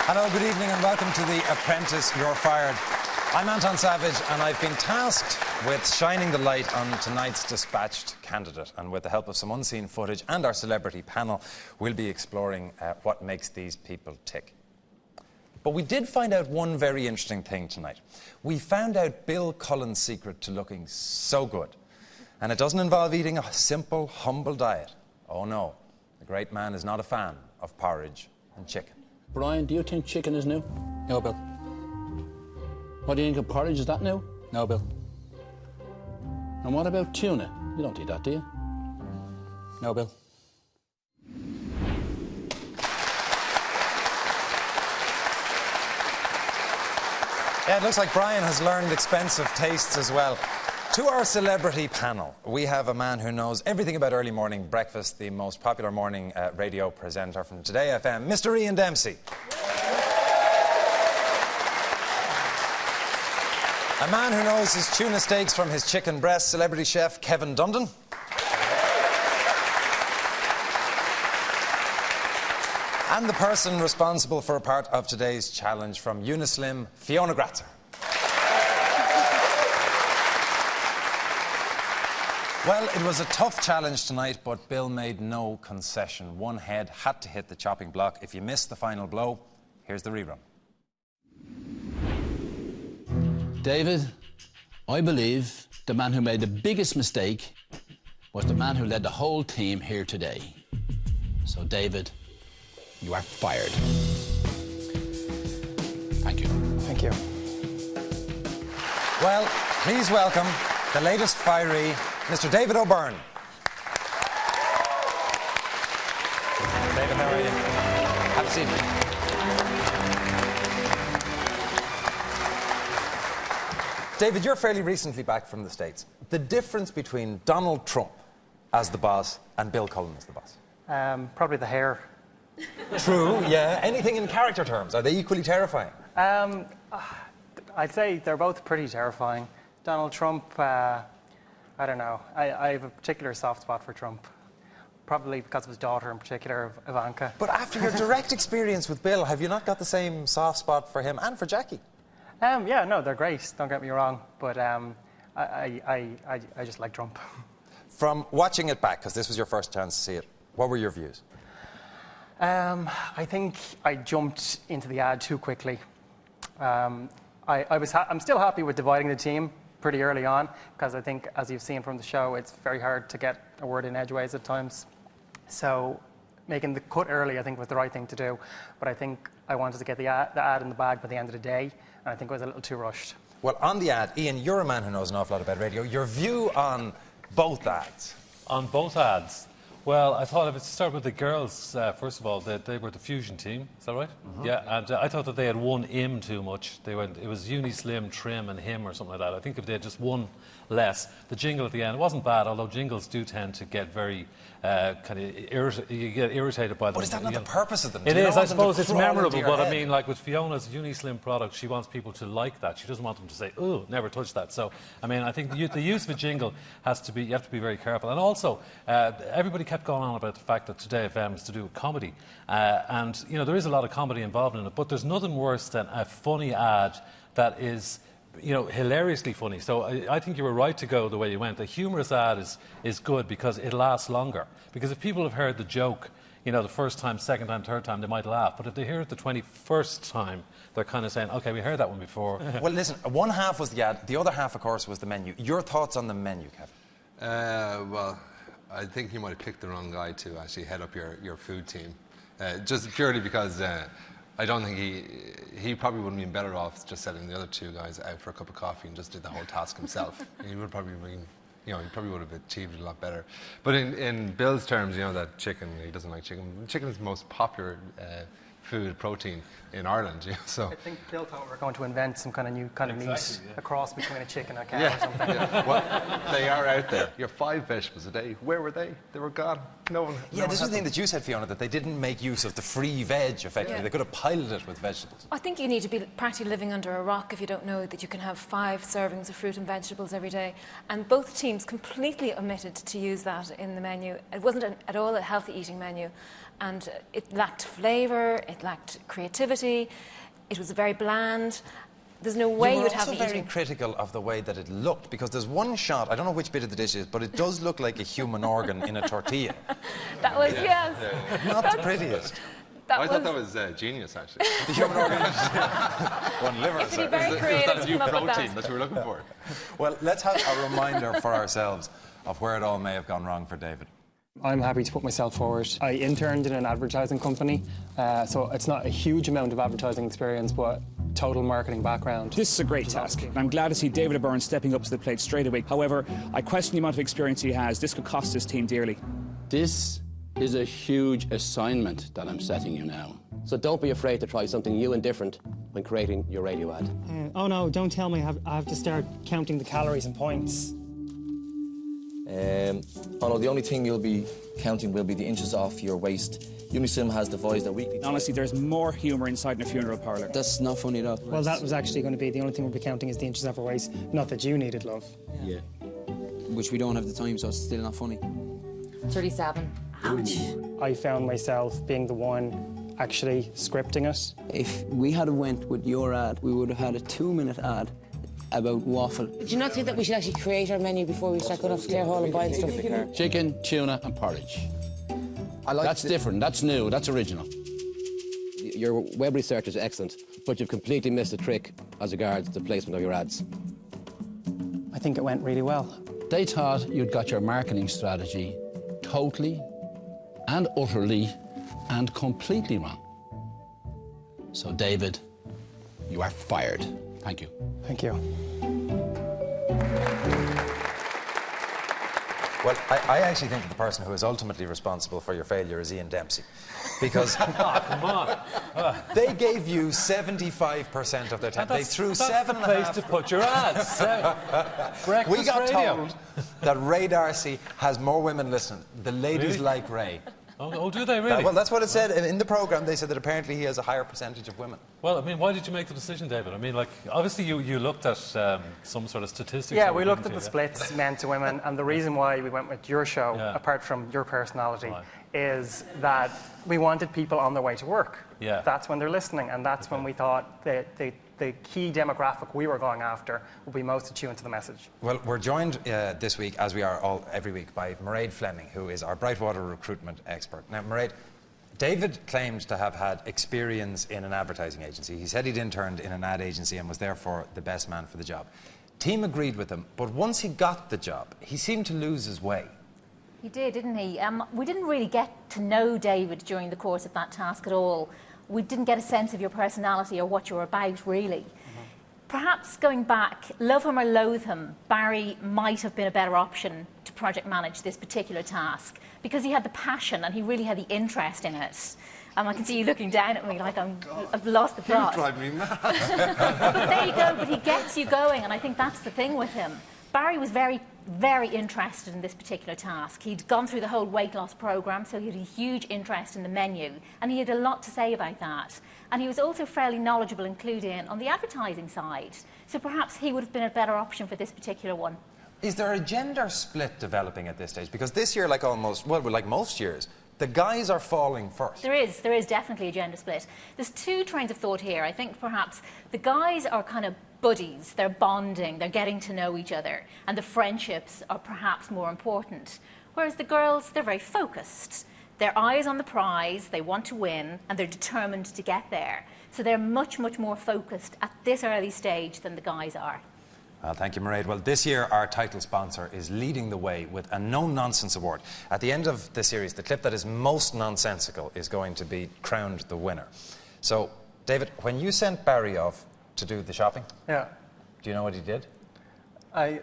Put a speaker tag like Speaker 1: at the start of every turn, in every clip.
Speaker 1: Hello, good evening and welcome to the Apprentice, You're Fired. I'm Anton Savage and I've been tasked with shining the light on tonight's dispatched candidate, and with the help of some unseen footage and our celebrity panel, we'll be exploring what makes these people tick. But we did find out one very interesting thing tonight. We found out Bill Cullen's secret to looking so good. And it doesn't involve eating a simple, humble diet. Oh no, the great man is not a fan of porridge and chicken.
Speaker 2: Brian, do you think chicken is new? No, Bill. What do you think of porridge? Is that new? No, Bill. And what about tuna? You don't eat that, do you? No, Bill.
Speaker 1: Yeah, it looks like Brian has learned expensive tastes as well. To our celebrity panel, we have a man who knows everything about early morning breakfast, the most popular morning radio presenter from Today FM, Mr. Ian Dempsey. A man who knows his tuna steaks from his chicken breast, celebrity chef Kevin Dundon. And the person responsible for a part of today's challenge from Unislim, Fiona Gratzer. Well, it was a tough challenge tonight, but Bill made no concession. One head had to hit the chopping block. If you missed the final blow, here's the rerun.
Speaker 2: David, I believe the man who made the biggest mistake was the man who led the whole team here today. So, David, you are fired. Thank you.
Speaker 3: Thank you.
Speaker 1: Well, please welcome the latest firee, Mr. David O'Byrne. David, how are you? Have a seat. David, you're fairly recently back from the States. The difference between Donald Trump as the boss and Bill Cullen as the boss?
Speaker 3: Probably the hair.
Speaker 1: True, yeah. Anything in character terms? Are they equally terrifying?
Speaker 3: I'd say they're both pretty terrifying. Donald Trump, I don't know. I have a particular soft spot for Trump. Probably because of his daughter in particular, Ivanka.
Speaker 1: But after your direct experience with Bill, have you not got the same soft spot for him and for Jackie?
Speaker 3: Yeah, no, they're great. Don't get me wrong. But I just like Trump.
Speaker 1: From watching it back, because this was your first chance to see it, what were your views?
Speaker 3: I think I jumped into the ad too quickly. I'm still happy with dividing the team pretty early on, because I think, as you've seen from the show, it's very hard to get a word in edgeways at times. So making the cut early, I think, was the right thing to do. But I think I wanted to get the ad in the bag by the end of the day, and I think it was a little too rushed.
Speaker 1: Well, on the ad, Ian, you're a man who knows an awful lot about radio. Your view on both ads?
Speaker 4: On both ads? Well, I thought if it's to start with the girls, first of all, they were the fusion team. Is that right? Mm-hmm. Yeah, and I thought that they had one im too much. It was Uni, Slim, Trim and him or something like that. I think if they had just one less, the jingle at the end wasn't bad, although jingles do tend to get very you get irritated by them.
Speaker 1: But is that not the purpose of them?
Speaker 4: It is, I suppose it's memorable, but I mean, like with Fiona's Uni-Slim product, she wants people to like that. She doesn't want them to say, "Ooh, never touch that." So, I mean, I think the use of a jingle has to be, you have to be very careful. And also, everybody kept going on about the fact that Today FM is to do with comedy. And, you know, there is a lot of comedy involved in it, but there's nothing worse than a funny ad that is, you know, hilariously funny. So I think you were right to go the way you went. A humorous ad is good because it lasts longer. Because if people have heard the joke, you know, the first time, second time, third time, they might laugh. But if they hear it the 21st time, they're kind of saying, OK, we heard that one before.
Speaker 1: Well, listen, one half was the ad. The other half, of course, was the menu. Your thoughts on the menu, Kevin?
Speaker 5: Well, I think you might have picked the wrong guy to actually head up your food team. Just purely because I don't think he probably would have been better off just sending the other two guys out for a cup of coffee and just did the whole task himself. He would probably been, you know, he probably would have achieved it a lot better. But in Bill's terms, you know, that chicken, he doesn't like chicken. Chicken is the most popular food protein in Ireland. So
Speaker 3: I think Bill thought we were going to invent some kind of new kind of meat, a cross between a chicken and a cow or something.
Speaker 5: Yeah. Well, they are out there. Your 5 vegetables a day. Where were they? They were gone. No one.
Speaker 1: Yeah, this is the thing that you said, Fiona, that they didn't make use of the free veg, effectively. They could have piled it with vegetables.
Speaker 6: I think you need to be practically living under a rock if you don't know that you can have 5 servings of fruit and vegetables every day. And both teams completely omitted to use that in the menu. It wasn't at all a healthy eating menu. And it lacked flavour, it lacked creativity, it was very bland. There's no way you'd have
Speaker 1: me eating. You're also very critical of the way that it looked, because there's one shot, I don't know which bit of the dish it is, but it does look like a human organ in a tortilla.
Speaker 6: That was, yes.
Speaker 1: Not the prettiest.
Speaker 5: I thought that was genius, actually.
Speaker 1: The human organ is one liver.
Speaker 6: You have to be very creative.
Speaker 5: That new protein that you were looking for.
Speaker 1: Well, let's have a reminder for ourselves of where it all may have gone wrong for David.
Speaker 3: I'm happy to put myself forward. I interned in an advertising company, so it's not a huge amount of advertising experience, but total marketing background.
Speaker 7: This is a great task. I'm glad to see David O'Byrne stepping up to the plate straight away. However, I question the amount of experience he has. This could cost his team dearly.
Speaker 2: This is a huge assignment that I'm setting you now.
Speaker 8: So don't be afraid to try something new and different when creating your radio ad.
Speaker 9: Oh no, don't tell me I have to start counting the calories and points.
Speaker 10: Oh no, the only thing you'll be counting will be the inches off your waist. Unislim has devised a weekly...
Speaker 7: Honestly, there's more humour inside in a funeral parlour.
Speaker 10: That's not funny enough.
Speaker 9: Well, that was actually going to be the only thing we'll be counting is the inches off our waist. Not that you needed, love.
Speaker 10: Yeah. Which we don't have the time, so it's still not funny.
Speaker 6: 37. Ouch.
Speaker 9: I found myself being the one actually scripting it.
Speaker 10: If we had went with your ad, we would have had a 2-minute ad about waffle.
Speaker 11: Do you not think that we should actually create our menu before we start going off to Clare Hall and buying stuff?
Speaker 2: Chicken, tuna and porridge. That's different, that's new, that's original.
Speaker 8: Your web research is excellent, but you've completely missed the trick as regards the placement of your ads.
Speaker 9: I think it went really well.
Speaker 2: They thought you'd got your marketing strategy totally and utterly and completely wrong. So, David, you are fired. Thank you.
Speaker 3: Thank you.
Speaker 1: Well, I actually think that the person who is ultimately responsible for your failure is Ian Dempsey. Because
Speaker 4: come on.
Speaker 1: They gave you 75% of their time. They threw
Speaker 4: that's
Speaker 1: 7.5.
Speaker 4: the place to put your ads. Breakfast
Speaker 1: We got
Speaker 4: radio.
Speaker 1: told that Ray Darcy has more women listening. The ladies like Ray.
Speaker 4: Oh, do they really?
Speaker 1: Well, that's what it said in the programme. They said that apparently he has a higher percentage of women.
Speaker 4: Well, I mean, why did you make the decision, David? I mean, like, obviously you looked at some sort of statistics.
Speaker 3: Yeah, we looked at the splits, men to women, and the reason why we went with your show,
Speaker 4: Yeah.
Speaker 3: apart from your personality, is that we wanted people on their way to work.
Speaker 4: Yeah.
Speaker 3: That's when they're listening, and that's when we thought the key demographic we were going after would be most attuned to the message.
Speaker 1: Well, we're joined this week, as we are every week, by Mairead Fleming, who is our Brightwater recruitment expert. Now, Mairead, David claimed to have had experience in an advertising agency. He said he'd interned in an ad agency and was therefore the best man for the job. Team agreed with him, but once he got the job, he seemed to lose his way.
Speaker 12: He did, didn't he? We didn't really get to know David during the course of that task at all. We didn't get a sense of your personality or what you were about, really. Perhaps going back, love him or loathe him, Barry might have been a better option to project manage this particular task because he had the passion and he really had the interest in it. I can see you looking down at me like I've lost the plot.
Speaker 5: You drive me mad.
Speaker 12: But there you go, but he gets you going, and I think that's the thing with him. Barry was very, very interested in this particular task. He'd gone through the whole weight loss programme, so he had a huge interest in the menu, and he had a lot to say about that. And he was also fairly knowledgeable and clued in on the advertising side, so perhaps he would have been a better option for this particular one.
Speaker 1: Is there a gender split developing at this stage? Because this year, like most years, the guys are falling first.
Speaker 12: There is definitely a gender split. There's two trains of thought here. I think perhaps the guys are kind of buddies, they're bonding, they're getting to know each other, and the friendships are perhaps more important. Whereas the girls, they're very focused. Their eyes on the prize, they want to win, and they're determined to get there. So they're much, much more focused at this early stage than the guys are.
Speaker 1: Well, thank you, Mairead. Well, this year our title sponsor is leading the way with a no-nonsense award. At the end of the series, the clip that is most nonsensical is going to be crowned the winner. So, David, when you sent Barry off to do the shopping,
Speaker 3: yeah,
Speaker 1: do you know what he did?
Speaker 3: I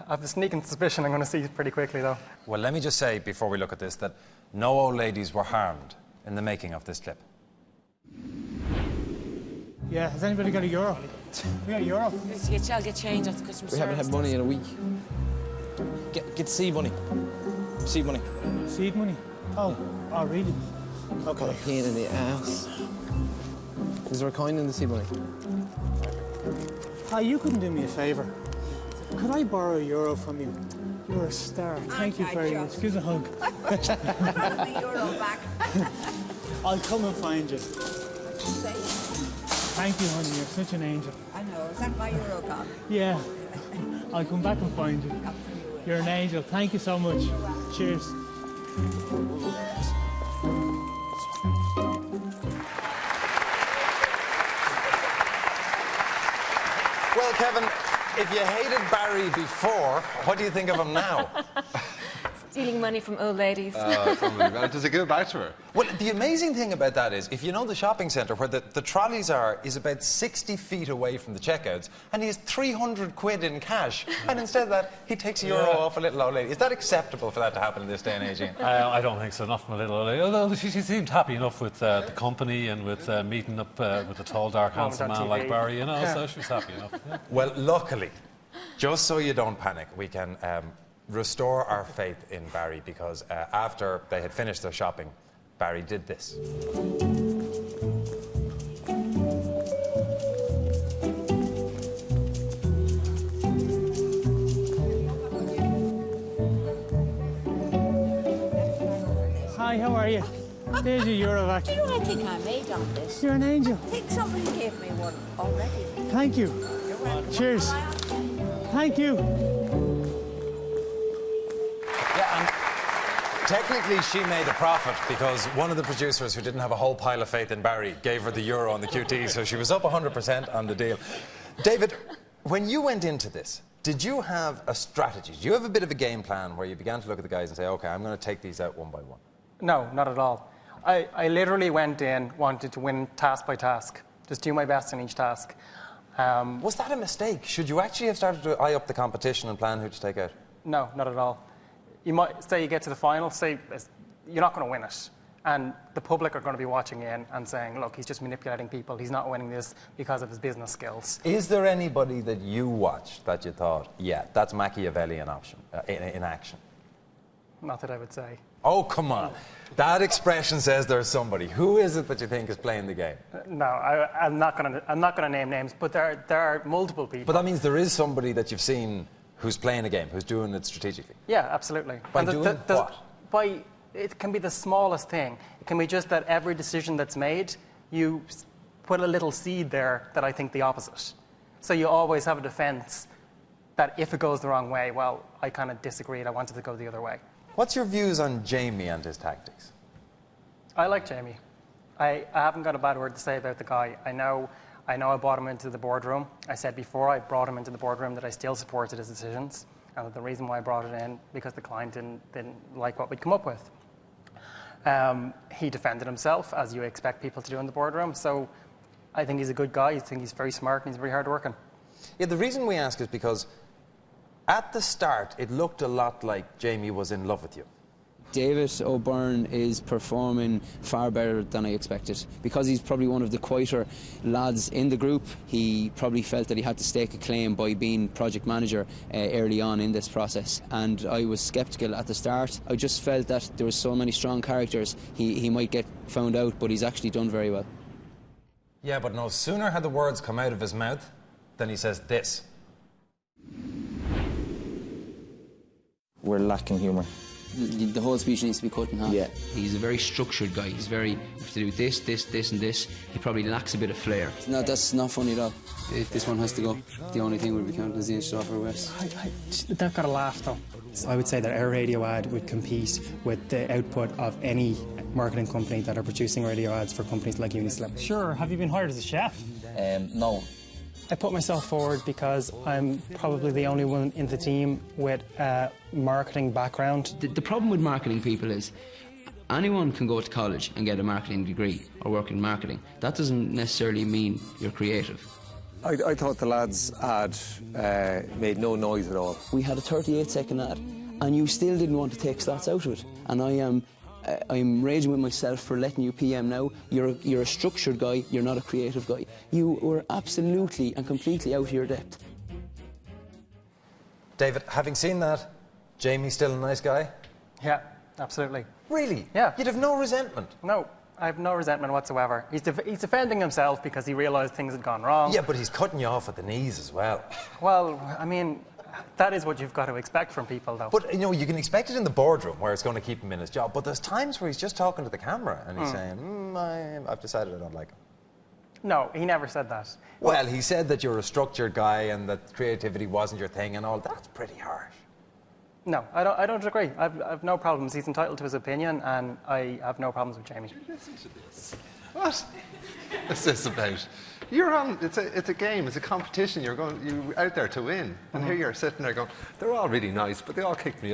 Speaker 3: have the sneaking suspicion I'm going to see it pretty quickly, though.
Speaker 1: Well, let me just say, before we look at this, that no old ladies were harmed in the making of this clip.
Speaker 13: Yeah, has anybody got a euro? We got a euro?
Speaker 11: I'll get change at the customer service.
Speaker 10: We haven't had money in a week. Get seed money. Seed money.
Speaker 13: Seed money? Oh, really? Okay.
Speaker 10: Got a pain in the ass. Is there a coin in the seed money?
Speaker 13: Hi, you couldn't do me a favour. Could I borrow a euro from you? You're a star. Thank you very much. Give us a hug.
Speaker 14: the euro back.
Speaker 13: I'll come and find you. Thank you, honey. You're such an angel.
Speaker 14: I know. Is that my euro gone?
Speaker 13: Yeah. I'll come back and find you. You're an angel. Thank you so much. Cheers.
Speaker 1: Well, Kevin, if you hated Barry before, what do you think of him now?
Speaker 6: Stealing money from old ladies.
Speaker 5: Does it go back to her?
Speaker 1: Well, the amazing thing about that is, if you know the shopping centre where the trolleys are, is about 60 feet away from the checkouts, and he has 300 quid in cash, and instead of that, he takes a euro off a little old lady. Is that acceptable for that to happen in this day and age, Ian?
Speaker 4: I don't think so, not from a little old lady. Although she seemed happy enough with the company and with meeting up with a tall, dark, handsome man like Barry, you know, so she was happy enough. Yeah.
Speaker 1: Well, luckily, just so you don't panic, we can restore our faith in Barry, because after they had finished their shopping, Barry did this.
Speaker 13: Hi, how are you? There's your euro back.
Speaker 14: Do you know, I think I made on this.
Speaker 13: You're an angel.
Speaker 14: I think somebody gave me one already.
Speaker 13: Thank you. Cheers. Thank you.
Speaker 1: Yeah, and technically she made a profit, because one of the producers who didn't have a whole pile of faith in Barry gave her the euro on the QT, so she was up 100% on the deal. David, when you went into this, did you have a strategy? Did you have a bit of a game plan where you began to look at the guys and say, OK, I'm going to take these out one by one?
Speaker 3: No, not at all. I literally went in, wanted to win task by task, just do my best in each task.
Speaker 1: Was that a mistake? Should you actually have started to eye up the competition and plan who to take out?
Speaker 3: No, not at all. You might say you get to the final, say you're not going to win it, and the public are going to be watching in and saying, look, he's just manipulating people, he's not winning this because of his business skills.
Speaker 1: Is there anybody that you watched that you thought, yeah, that's Machiavellian option in action?
Speaker 3: Not that I would say.
Speaker 1: Oh, come on. That expression says there's somebody. Who is it that you think is playing the game?
Speaker 3: No, I'm not going to name names, but there are multiple people.
Speaker 1: But that means there is somebody that you've seen who's playing a game, who's doing it strategically.
Speaker 3: Yeah, absolutely.
Speaker 1: By doing what?
Speaker 3: It can be the smallest thing. It can be just that every decision that's made, you put a little seed there that I think the opposite. So you always have a defense that if it goes the wrong way, well, I kind of disagreed, I wanted to go the other way.
Speaker 1: What's your views on Jamie and his tactics?
Speaker 3: I like Jamie. I haven't got a bad word to say about the guy. I know I brought him into the boardroom. I said before I brought him into the boardroom that I still supported his decisions. And the reason why I brought it in, because the client didn't like what we'd come up with. He defended himself, as you expect people to do in the boardroom. So I think he's a good guy. I think he's very smart and he's very hardworking.
Speaker 1: Yeah, the reason we ask is because at the start, it looked a lot like Jamie was in love with you.
Speaker 15: David O'Byrne is performing far better than I expected. Because he's probably one of the quieter lads in the group, he probably felt that he had to stake a claim by being project manager early on in this process. And I was sceptical at the start. I just felt that there were so many strong characters, he might get found out, but he's actually done very well.
Speaker 1: Yeah, but no sooner had the words come out of his mouth than he says this.
Speaker 10: We're lacking humour.
Speaker 15: The whole speech needs to be cut in half.
Speaker 10: Yeah.
Speaker 15: He's a very structured guy. He's very, if to do this, this, this and this, he probably lacks a bit of flair. No, that's not funny at all. If this one has to go, the only thing we'll be counting is the inch off our waist.
Speaker 9: They've got a laugh though. I would say that our radio ad would compete with the output of any marketing company that are producing radio ads for companies like Unislim.
Speaker 13: Sure. Have you been hired as a chef?
Speaker 10: No.
Speaker 9: I put myself forward because I'm probably the only one in the team with a marketing background.
Speaker 15: The problem with marketing people is anyone can go to college and get a marketing degree or work in marketing. That doesn't necessarily mean you're creative.
Speaker 16: I thought the lads' ad made no noise at all.
Speaker 15: We had a 38-second ad and you still didn't want to take slots out of it. And I am I'm raging with myself for letting you PM now. You're a structured guy, you're not a creative guy. You were absolutely and completely out of your depth.
Speaker 1: David, having seen that, Jamie's still a nice guy?
Speaker 3: Yeah, absolutely.
Speaker 1: Really?
Speaker 3: Yeah.
Speaker 1: You'd have no resentment?
Speaker 3: No, I have no resentment whatsoever. He's defending himself because he realised things had gone wrong.
Speaker 1: Yeah, but he's cutting you off at the knees as well.
Speaker 3: Well, I mean, that is what you've got to expect from people, though.
Speaker 1: But, you know, you can expect it in the boardroom where it's going to keep him in his job, but there's times where he's just talking to the camera and he's saying, I've decided I don't like him.
Speaker 3: No, he never said that.
Speaker 1: Well, he said that you're a structured guy and that creativity wasn't your thing and all. That's pretty harsh.
Speaker 3: No, I don't agree. I've no problems. He's entitled to his opinion, and I have no problems with Jamie.
Speaker 5: Listen to this. What? What's this about? You're on. It's a game. It's a competition. You're out there to win, and here you're sitting there going, "They're all really nice, but they all kicked me